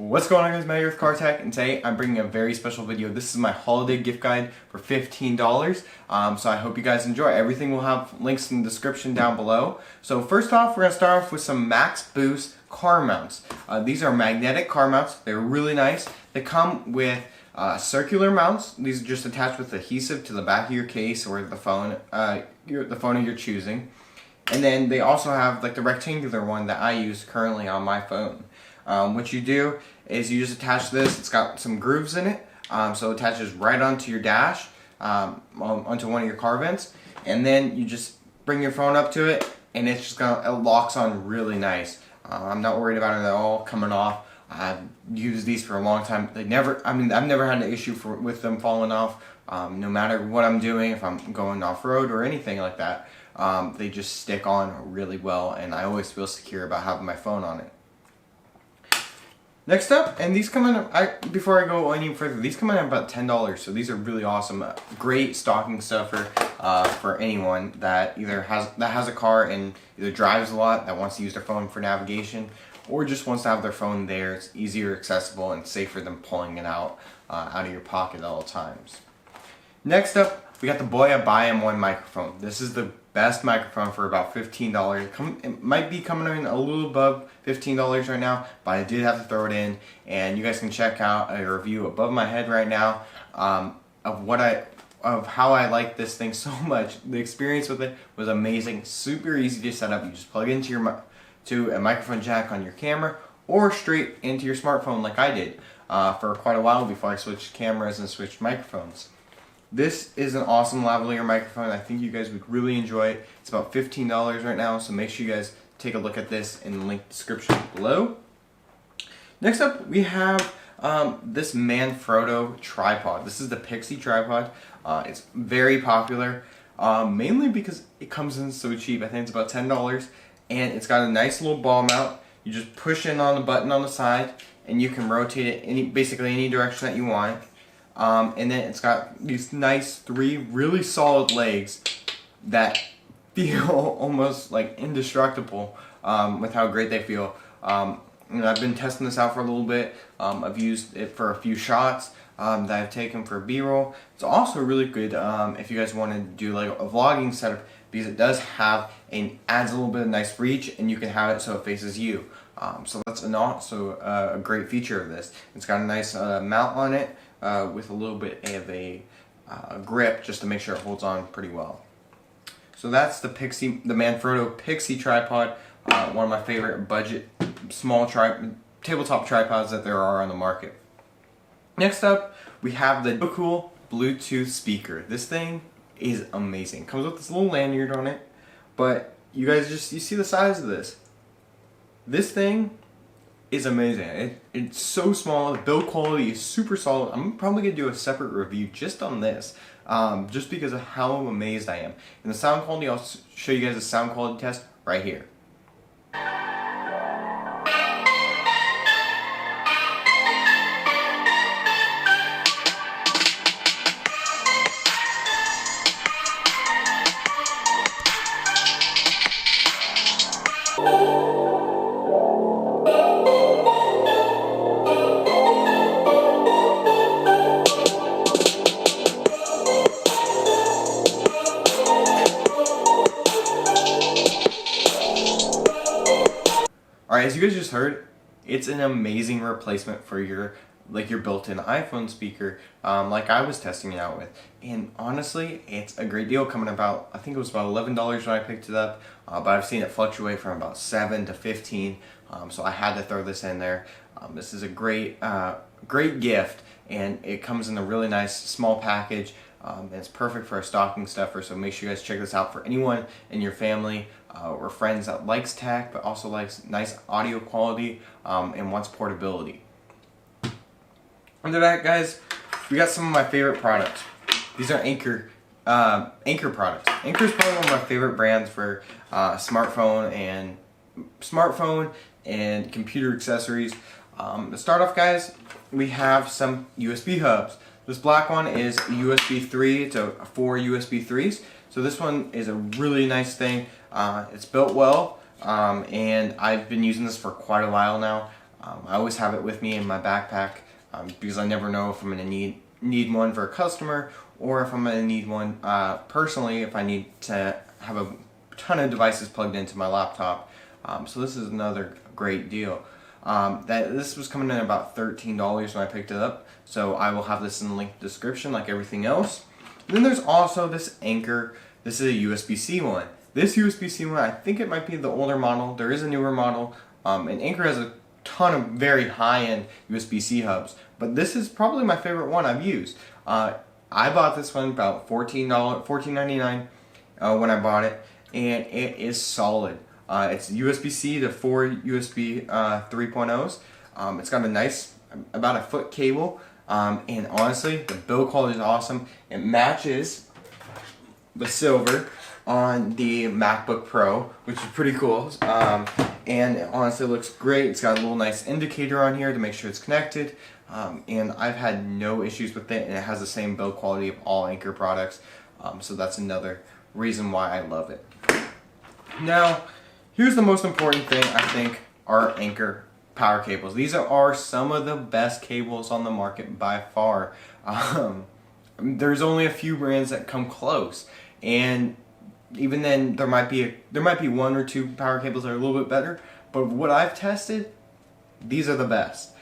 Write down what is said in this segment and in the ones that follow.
What's going on, guys? Matt here with Car Tech, and today I'm bringing a very special video. This is my holiday gift guide for $15. So I hope you guys enjoy. Everything will have links in the description down below. So first off, we're going to start off with some Max Boost car mounts. These are magnetic car mounts. They're really nice. They come with circular mounts. These are just attached with adhesive to the back of your case or the phone you're choosing. And then they also have like the rectangular one that I use currently on my phone. What you do is you just attach this. It's got some grooves in it, so it attaches right onto your dash, onto one of your car vents, and then you just bring your phone up to it, and it's just it locks on really nice. I'm not worried about it at all coming off. I've used these for a long time. I've never had an issue with them falling off. No matter what I'm doing, if I'm going off road or anything like that, they just stick on really well, and I always feel secure about having my phone on it. Next up, and these come in, before I go any further, these come in at about $10, so these are really awesome. Great stocking stuffer for anyone that either has a car and either drives a lot, that wants to use their phone for navigation, or just wants to have their phone there. It's easier, accessible, and safer than pulling it out of your pocket at all times. Next up, we got the Boya BM1 microphone. This is the best microphone for about $15. It might be coming in a little above $15 right now, but I did have to throw it in, and you guys can check out a review above my head right now of how I like this thing so much. The experience with it was amazing. Super easy to set up. You just plug it into to a microphone jack on your camera or straight into your smartphone like I did for quite a while before I switched cameras and switched microphones. This is an awesome lavalier microphone. I think you guys would really enjoy it. It's about $15 right now, so make sure you guys take a look at this in the link description below. Next up, we have this Manfrotto tripod. This is the Pixie tripod. It's very popular, mainly because it comes in so cheap. I think it's about $10, and it's got a nice little ball mount. You just push in on the button on the side, and you can rotate it basically any direction that you want. And then it's got these nice three really solid legs that feel almost like indestructible with how great they feel. I've been testing this out for a little bit. I've used it for a few shots that I've taken for B-roll. It's also really good if you guys want to do like a vlogging setup, because it does have adds a little bit of nice reach, and you can have it so it faces you. So that's also a great feature of this. It's got a nice mount on it with a little bit of a grip just to make sure it holds on pretty well. So that's the Manfrotto Pixie tripod, one of my favorite budget small tabletop tripods that there are on the market. Next up, we have the cool Bluetooth speaker. This thing is amazing. It comes with this little lanyard on it, but you guys you see the size of this. This thing is amazing. It's so small. The build quality is super solid. I'm probably going to do a separate review just on this, just because of how amazed I am. And the sound quality, I'll show you guys a sound quality test right here. Alright, as you guys just heard, it's an amazing replacement for your built-in iPhone speaker, like I was testing it out with. And honestly, it's a great deal, coming about, I think it was about $11 when I picked it up, but I've seen it fluctuate from about $7 to $15, so I had to throw this in there. This is a great gift, and it comes in a really nice small package. And it's perfect for a stocking stuffer, so make sure you guys check this out for anyone in your family or friends that likes tech but also likes nice audio quality and wants portability. Under that, guys, we got some of my favorite products. These are Anker products. Anker is probably one of my favorite brands for smartphone and computer accessories. To start off, guys, we have some USB hubs. This black one is USB 3 to 4 USB 3s. So this one is a really nice thing. It's built well, and I've been using this for quite a while now. I always have it with me in my backpack because I never know if I'm going to need one for a customer, or if I'm going to need one personally if I need to have a ton of devices plugged into my laptop. So this is another great deal. This was coming in about $13 when I picked it up, so I will have this in the link description like everything else. And then there's also this Anker. This is a USB-C one. This USB-C one, I think it might be the older model. There is a newer model, and Anker has a ton of very high-end USB-C hubs, but this is probably my favorite one I've used. I bought this one about $14.99 when I bought it, and it is solid. It's USB-C to 4 USB 3.0s. It's got a nice, about a foot cable, and honestly, the build quality is awesome. It matches the silver on the MacBook Pro, which is pretty cool. And it honestly looks great. It's got a little nice indicator on here to make sure it's connected. And I've had no issues with it, and it has the same build quality of all Anker products. So that's another reason why I love it. Now, here's the most important thing, I think, are Anker power cables. These are some of the best cables on the market by far. There's only a few brands that come close, and even then there might be one or two power cables that are a little bit better, but what I've tested, these are the best.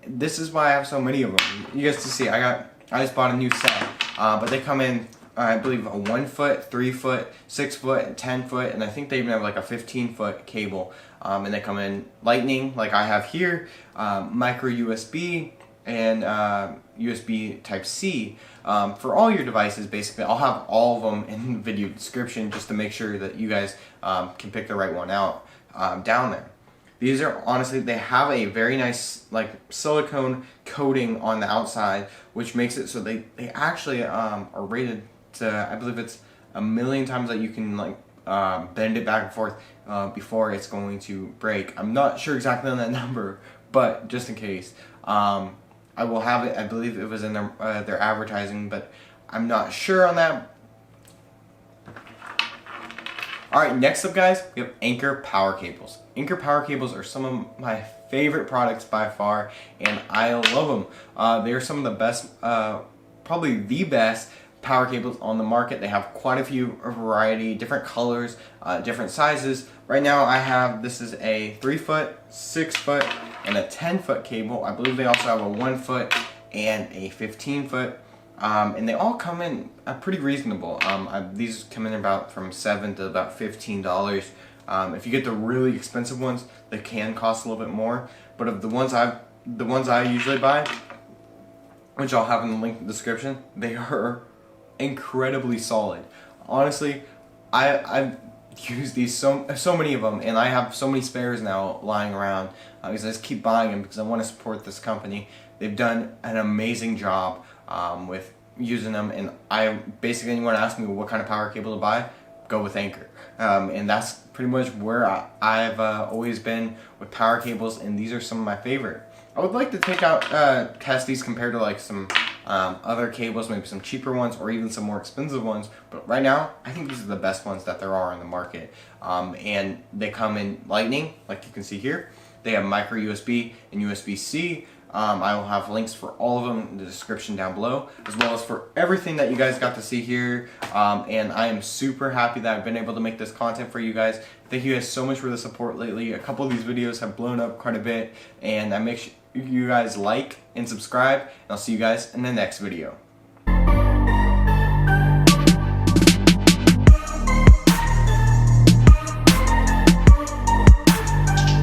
This is why I have so many of them. You guys can see I just bought a new set, but they come in, I believe, a 1 foot, 3 foot, 6 foot, and 10 foot, and I think they even have like a 15-foot cable. And they come in Lightning, like I have here, micro USB, and USB Type-C. For all your devices, basically. I'll have all of them in the video description just to make sure that you guys can pick the right one out down there. These are, honestly, they have a very nice like silicone coating on the outside, which makes it so they actually are rated to, I believe it's 1,000,000 times that you can like bend it back and forth before it's going to break. I'm not sure exactly on that number, but just in case. I will have it, I believe it was in their advertising, but I'm not sure on that. Alright, next up guys, we have Anker power cables. Anker power cables are some of my favorite products by far, and I love them. They are some of the best, probably the best power cables on the market. They have quite a few variety, different colors, different sizes. Right now I have, this is a 3 foot, 6 foot, and a 10-foot cable. I believe they also have a 1 foot and a 15-foot. And they all come in pretty reasonable. These come in about from $7 to about $15. If you get the really expensive ones, they can cost a little bit more. But of the ones I usually buy, which I'll have in the link in the description, they are incredibly solid. Honestly, I've used these so many of them, and I have so many spares now lying around because I just keep buying them because I want to support this company. They've done an amazing job with using them, and I basically, anyone asks me what kind of power cable to buy, go with Anker. And that's pretty much where I've always been with power cables, and these are some of my favorite. I would like to test these compared to like some other cables, maybe some cheaper ones or even some more expensive ones, but right now I think these are the best ones that there are in the market. And they come in Lightning, like you can see here. They have micro USB and USB-C. I will have links for all of them in the description down below, as well as for everything that you guys got to see here. And I am super happy that I've been able to make this content for you guys. Thank you guys so much for the support lately. A couple of these videos have blown up quite a bit, and I make sure you guys like and subscribe, and I'll see you guys in the next video.